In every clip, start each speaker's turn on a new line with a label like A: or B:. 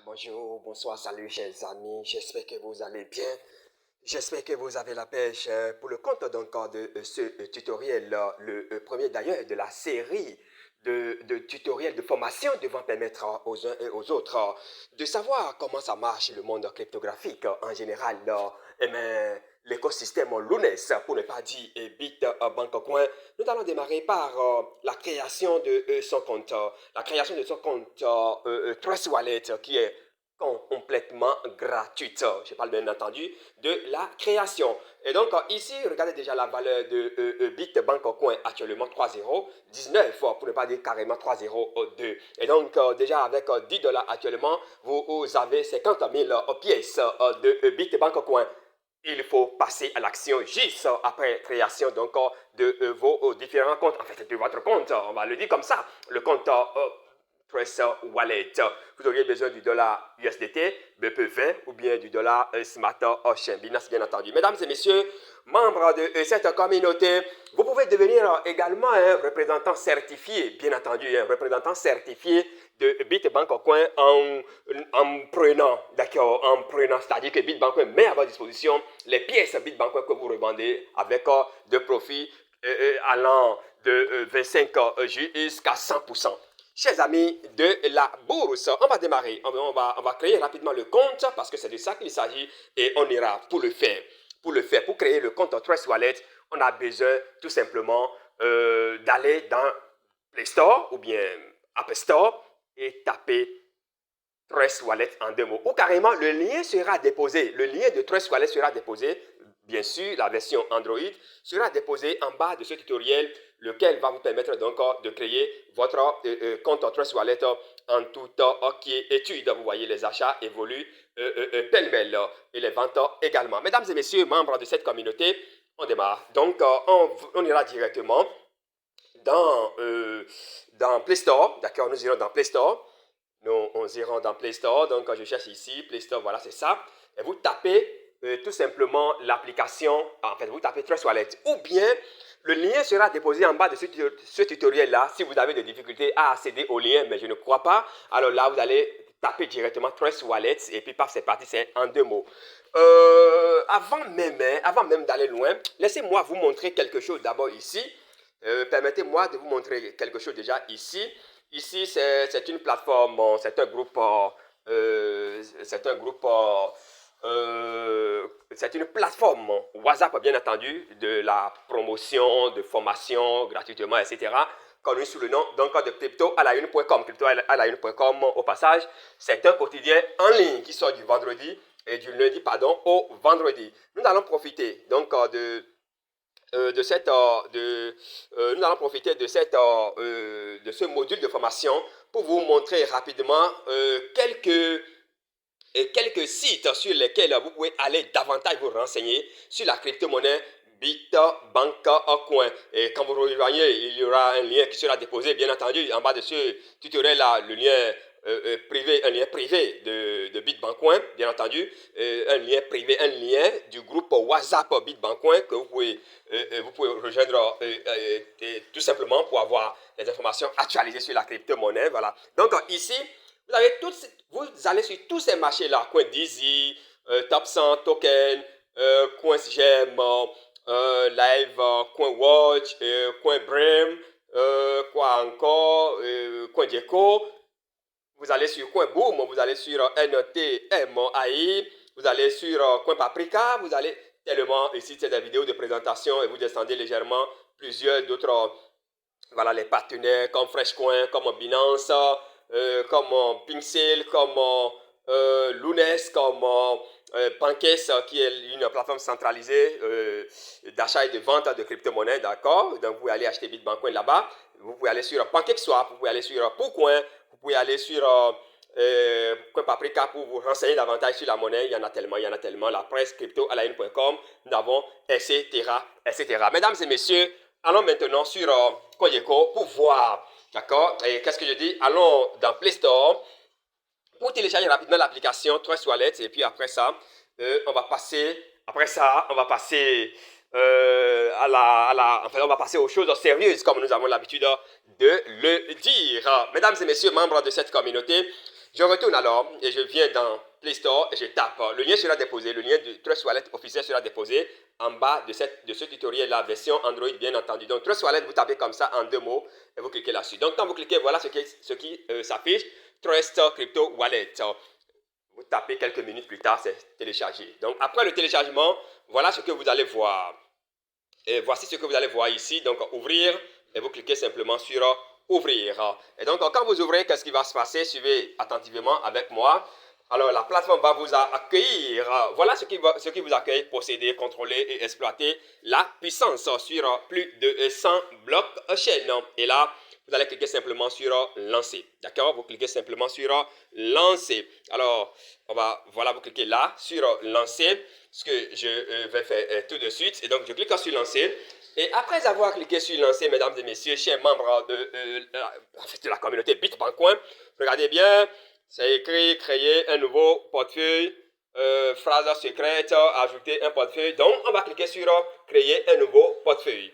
A: Bonjour, bonsoir, salut chers amis, j'espère que vous allez bien. J'espère que vous avez la pêche pour le compte donc de ce tutoriel, le premier d'ailleurs de la série de tutoriels de formation devant permettre aux uns et aux autres de savoir comment ça marche le monde cryptographique en général, et l'écosystème Lunes, pour ne pas dire Bitbank Coin. Nous allons démarrer par la création de son compte, Trust Wallet qui est complètement gratuite. Je parle bien entendu de la création. Et donc ici, regardez déjà la valeur de Bitbank Coin actuellement 3,019 pour ne pas dire carrément 3,02. Et donc déjà avec 10 dollars actuellement, vous avez 50 000 pièces de Bitbank Coin. Il faut passer à l'action juste après création donc de vos différents comptes, en fait de votre compte, on va le dire comme ça, le compte Trust Wallet. Vous auriez besoin du dollar USDT, BP20 ou bien du dollar Smart Chain, Binance bien entendu. Mesdames et messieurs, membres de cette communauté, vous pouvez devenir également un représentant certifié, bien entendu, un représentant certifié de Bitbank Coin en prenant, d'accord, c'est-à-dire que Bitbank Coin met à votre disposition les pièces Bitbank Coin que vous revendez avec de profits allant de 25 jusqu'à 100%. Chers amis de la bourse, on va démarrer, on va créer rapidement le compte parce que c'est de ça qu'il s'agit et on ira pour le faire. Pour créer le compte Trust Wallet, on a besoin tout simplement d'aller dans Play Store ou bien App Store et taper Trust Wallet en deux mots. Ou carrément, le lien sera déposé. Le lien de Trust Wallet sera déposé, bien sûr, la version Android sera déposée en bas de ce tutoriel, lequel va vous permettre donc de créer votre compte Trust Wallet en toute quiétude. Vous voyez, les achats évoluent pêle-mêle et les ventes également. Mesdames et messieurs, membres de cette communauté, on démarre. Donc, on ira directement dans Play Store. D'accord, nous irons dans Play Store. Nous irons dans Play Store. Donc, quand je cherche ici, Play Store, voilà, c'est ça. Et vous tapez tout simplement l'application. En fait, vous tapez Trust Wallet. Ou bien, le lien sera déposé en bas de ce tutoriel-là. Si vous avez des difficultés à accéder au lien, mais je ne crois pas, alors là, vous allez taper directement Trust Wallet. Et puis, paf, c'est parti, c'est en deux mots. Avant même d'aller loin, laissez-moi vous montrer quelque chose d'abord ici. Permettez-moi de vous montrer quelque chose déjà ici. Ici, c'est une plateforme, c'est un groupe, c'est une plateforme WhatsApp, bien entendu, de la promotion, de formation gratuitement, etc. Connu sous le nom donc de cryptoalaune.com. Cryptoalaune.com, au passage, c'est un quotidien en ligne qui sort du vendredi et du lundi, pardon, au vendredi. Nous allons profiter donc nous allons profiter de ce module de formation pour vous montrer rapidement quelques sites sur lesquels vous pouvez aller davantage vous renseigner sur la crypto-monnaie Bitbank Coin. Et quand vous rejoignez, il y aura un lien qui sera déposé, bien entendu, en bas de ce tutoriel-là, le lien un lien privé de Bitbank Coin, bien entendu, un lien du groupe WhatsApp Bitbank Coin que vous pouvez rejoindre tout simplement pour avoir les informations actualisées sur la crypto-monnaie. Voilà. Donc ici, vous allez sur tous ces marchés-là, Coin Dizzy, Top 100 Token, Coin Gem, Live, Coin Watch, Coin Brim, quoi encore, Coin Gecko. Vous allez sur Coin Boom, vous allez sur NTMAI, vous allez sur Coin Paprika, vous allez tellement, ici c'est des vidéos de présentation et vous descendez légèrement plusieurs d'autres, voilà, les partenaires comme Freshcoin, comme Binance, comme Pinksail, comme Lunes, comme Pancase, qui est une plateforme centralisée d'achat et de vente de crypto-monnaies, d'accord? Donc vous pouvez aller acheter Bitbank Coin là-bas, vous pouvez aller sur PancakeSwap, vous pouvez aller sur Pourcoin, vous pouvez aller sur Coin Paprika pour vous renseigner davantage sur la monnaie. Il y en a tellement. La presse cryptoalaune.com, nous avons, etc., etc. Mesdames et messieurs, allons maintenant sur CoinGecko pour voir, d'accord? Et qu'est-ce que je dis? Allons dans Play Store pour télécharger rapidement l'application Trust Wallet. Et puis après ça, on va passer on va passer aux choses sérieuses, comme nous avons l'habitude de le dire. Mesdames et messieurs, membres de cette communauté, Je retourne alors et je viens dans Play Store et je tape. Le lien sera déposé, le lien du Trust Wallet officiel sera déposé en bas de ce tutoriel-là, version Android bien entendu. Donc Trust Wallet, vous tapez comme ça en 2 mots et vous cliquez là-dessus. Donc quand vous cliquez, voilà ce qui s'affiche, Trust Crypto Wallet. Vous tapez quelques minutes plus tard, c'est téléchargé. Donc après le téléchargement, voilà ce que vous allez voir. Et voici ce que vous allez voir ici. Donc ouvrir et vous cliquez simplement sur ouvrir. Et donc quand vous ouvrez, qu'est-ce qui va se passer? Suivez attentivement avec moi. Alors la plateforme va vous accueillir. Voilà ce qui vous accueille: posséder, contrôler et exploiter la puissance sur plus de 100 blockchains. Et là, vous allez cliquer simplement sur lancer. D'accord? Vous cliquez simplement sur lancer. Alors, voilà, vous cliquez là sur lancer, ce que je vais faire tout de suite. Et donc, je clique sur lancer. Et après avoir cliqué sur lancer, mesdames et messieurs, chers membres de la communauté Bitbancoin, regardez bien, c'est écrit créer un nouveau portefeuille, phrase secrète, ajouter un portefeuille. Donc, on va cliquer sur créer un nouveau portefeuille.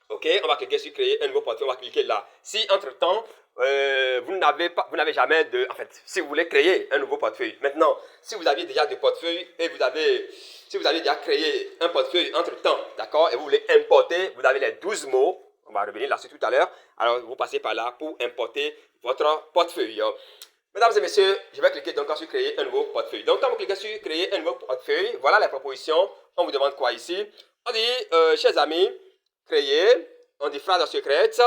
A: Ok, on va cliquer sur créer un nouveau portefeuille, on va cliquer là. Si entre-temps, vous n'avez jamais de... En fait, si vous voulez créer un nouveau portefeuille, maintenant, si vous aviez déjà des portefeuilles et si vous avez déjà créé un portefeuille entre-temps, d'accord, et vous voulez importer, vous avez les 12 mots, on va revenir là-dessus tout à l'heure, alors vous passez par là pour importer votre portefeuille. Mesdames et messieurs, je vais cliquer donc sur créer un nouveau portefeuille. Donc, quand vous cliquez sur créer un nouveau portefeuille, voilà les propositions. On vous demande quoi ici? On dit, chers amis, créer, on dit phrase secrète,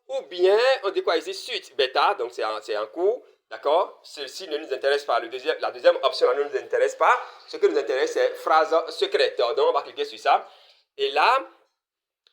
A: ou bien on dit quoi ici? Suite bêta, donc c'est en cours, d'accord? Ceci ne nous intéresse pas. La deuxième option ne nous intéresse pas. Ce qui nous intéresse, c'est phrase secrète. Donc on va cliquer sur ça. Et là,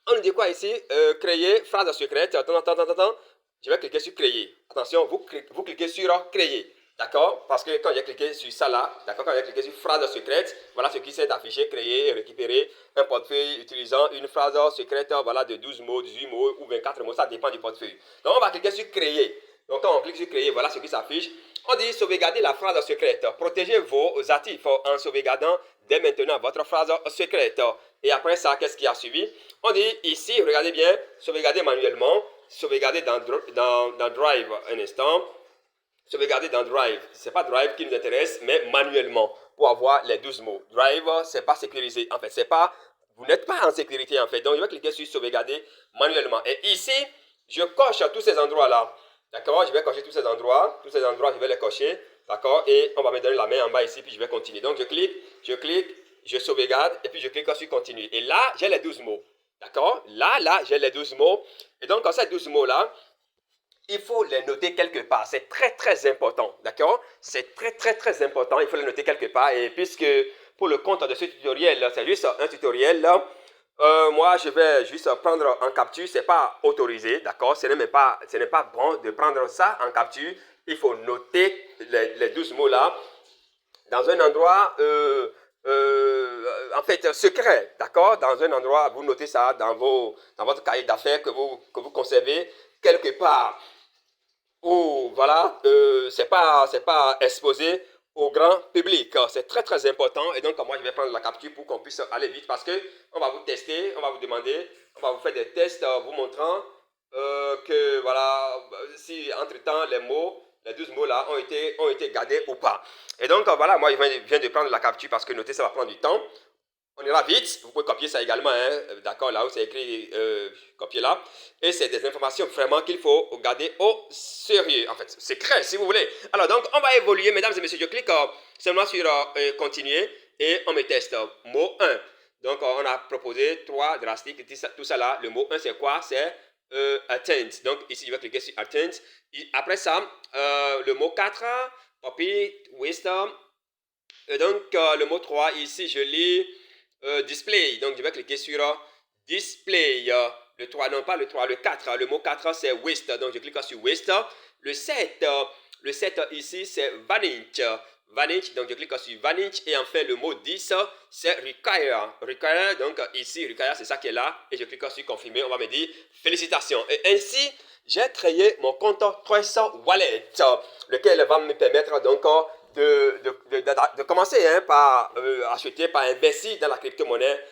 A: on nous dit quoi ici? Créer phrase secrète. Attends. Je vais cliquer sur créer. Attention, vous cliquez sur créer. D'accord? Parce que quand j'ai cliqué sur ça là, d'accord, quand j'ai cliqué sur phrase secrète, voilà ce qui s'est affiché: créer et récupérer un portefeuille utilisant une phrase secrète, voilà, de 12 mots, 18 mots ou 24 mots, ça dépend du portefeuille. Donc on va cliquer sur créer. Donc quand on clique sur créer, voilà ce qui s'affiche. On dit sauvegarder la phrase secrète. Protégez vos actifs en sauvegardant dès maintenant votre phrase secrète. Et après ça, qu'est-ce qui a suivi? On dit ici, regardez bien, sauvegarder manuellement, sauvegarder dans Drive un instant. Sauvegarder dans Drive. Ce n'est pas Drive qui nous intéresse, mais manuellement, pour avoir les 12 mots. Drive, ce n'est pas sécurisé. En fait, vous n'êtes pas en sécurité, en fait. Donc, je vais cliquer sur sauvegarder manuellement. Et ici, je coche tous ces endroits-là. D'accord? Je vais cocher tous ces endroits. Tous ces endroits, je vais les cocher. D'accord? Et on va me donner la main en bas ici, puis je vais continuer. Donc, je clique, je sauvegarde, et puis je clique sur continuer. Et là, j'ai les 12 mots. D'accord? Là, j'ai les 12 mots. Et donc, ces 12 mots-là, il faut les noter quelque part. C'est très important, d'accord? C'est très important. Il faut les noter quelque part. Et puisque pour le compte de ce tutoriel, c'est juste un tutoriel, moi, je vais juste prendre en capture. C'est pas autorisé, d'accord? Ce n'est pas bon de prendre ça en capture. Il faut noter les 12 mots là dans un endroit, en fait, secret, d'accord? Dans un endroit, vous notez ça dans votre cahier d'affaires que vous conservez quelque part. Ou voilà, c'est pas exposé au grand public. C'est très important. Et donc, moi, je vais prendre la capture pour qu'on puisse aller vite, parce que on va vous tester, on va vous demander, on va vous faire des tests vous montrant que voilà, si entre-temps les 12 mots là ont été gardés ou pas. Et donc, voilà, moi, je viens de prendre la capture parce que noter, ça va prendre du temps. On ira vite, vous pouvez copier ça également, hein, d'accord, là où c'est écrit, copier là. Et c'est des informations vraiment qu'il faut garder au sérieux, en fait, secret si vous voulez. Alors donc, on va évoluer, mesdames et messieurs, je clique seulement sur continuer et on me teste. Mot 1. Donc, on a proposé 3 drastiques, tout ça là. Le mot 1, c'est quoi? C'est attent. Donc, ici, je vais cliquer sur attent. Après ça, le mot 4, copy, wisdom. Et donc, le mot 3, ici, je lis display. Donc, je vais cliquer sur display. Le 3, non pas le 3, le 4. Le mot 4, c'est waste. Donc, je clique sur waste. Le 7, ici, c'est vanish. Vanish, donc je clique sur vanish. Et enfin, le mot 10, c'est require. Require, donc ici, require, c'est ça qui est là. Et je clique sur confirmer. On va me dire félicitations. Et ainsi, j'ai créé mon compte Trust Wallet, lequel va me permettre donc de commencer par acheter, par investir dans la crypto-monnaie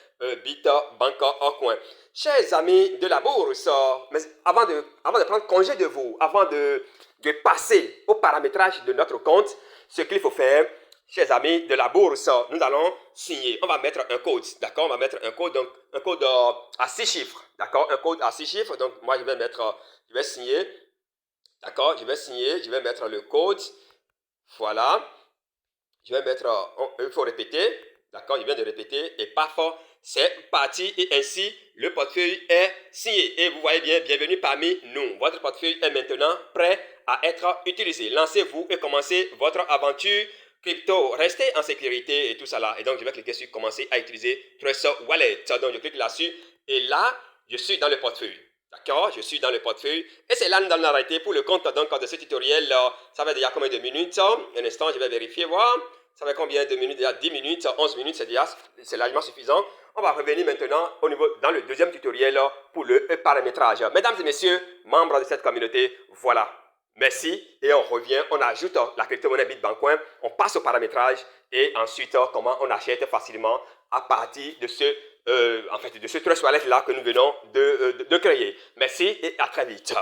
A: Bitbancoin. Chers amis de la bourse, mais avant de prendre congé de vous, avant de de passer au paramétrage de notre compte, ce qu'il faut faire, chers amis de la bourse, nous allons signer. On va mettre un code, d'accord? On va mettre un code, donc un code à 6 chiffres, d'accord? Un code à 6 chiffres. Donc moi je vais signer, d'accord? Je vais signer, je vais mettre le code. Voilà. Je vais mettre, il faut répéter, d'accord? Je viens de répéter et paf, c'est parti et ainsi le portefeuille est signé. Et vous voyez bien, bienvenue parmi nous. Votre portefeuille est maintenant prêt à être utilisé. Lancez-vous et commencez votre aventure crypto. Restez en sécurité et tout ça là. Et donc, je vais cliquer sur commencer à utiliser Trust Wallet. Donc, je clique là-dessus et là, je suis dans le portefeuille. D'accord, je suis dans le portefeuille. Et c'est là nous allons arrêter pour le compte donc, de ce tutoriel. Ça va déjà combien de minutes? Un instant, je vais vérifier, voir. Ça va combien de minutes? Déjà 10 minutes, 11 minutes, c'est largement suffisant. On va revenir maintenant dans le deuxième tutoriel pour le paramétrage. Mesdames et messieurs, membres de cette communauté, voilà. Merci et on revient, on ajoute la crypto-monnaie Bitbancoin, on passe au paramétrage et ensuite comment on achète facilement à partir de ce Trust Wallet là que nous venons de créer. Merci et à très vite.